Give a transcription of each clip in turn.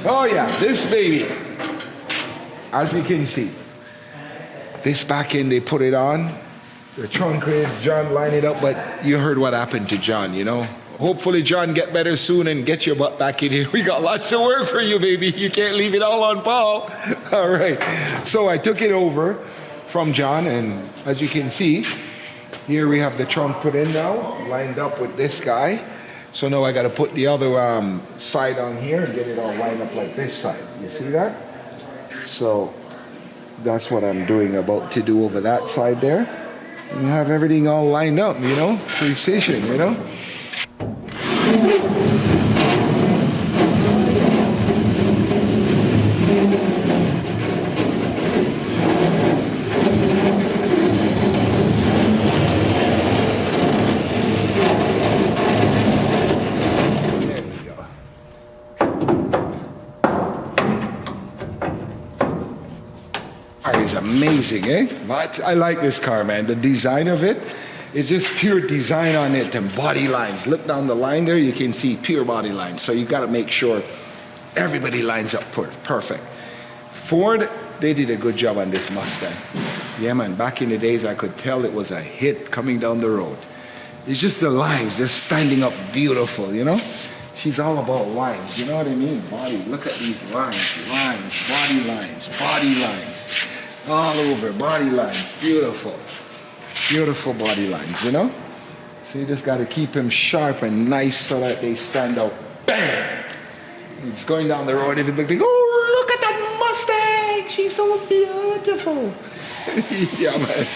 Oh yeah, this baby, as you can see, this back end, they put it on. The trunk is John line it up, but you heard what happened to John, you know. Hopefully John get better soon and get your butt back in here. We got lots of work for you, baby. You can't leave it all on Paul. All right. So I took it over from John, and as you can see, here we have the trunk put in now, lined up with this guy. So now I got to put the other side on here and get it all lined up like this side. You see that? So that's what I'm doing, about to do over that side there. And have everything all lined up, you know, precision, you know. Is amazing, eh? But I like this car, man. The design of it is just pure design on it, and body lines. Look down the line there, you can see pure body lines. So you've got to make sure everybody lines up perfect. Ford, they did a good job on this Mustang. Yeah, man. Back in the days, I could tell it was a hit coming down the road. It's just the lines, just standing up beautiful, you know? She's all about lines, you know what I mean? Body, look at these lines, body lines, body lines. All over, body lines, beautiful. Beautiful body lines, you know? So you just got to keep them sharp and nice so that they stand out. Bang! It's going down the road, everybody, oh, look at that Mustang! She's so beautiful. Yeah, man.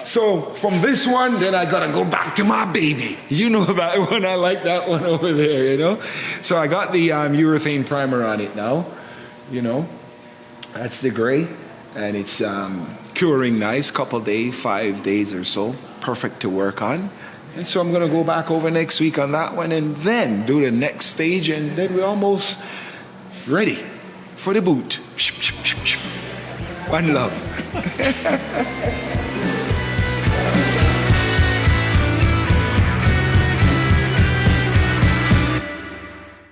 So from this one, then I got to go back to my baby. You know that one, I like that one over there, you know? So I got the urethane primer on it now, you know? That's the gray. And it's curing nice, couple days, 5 days or so. Perfect to work on. And so I'm going to go back over next week on that one and then do the next stage, and then we're almost ready for the boot. One love.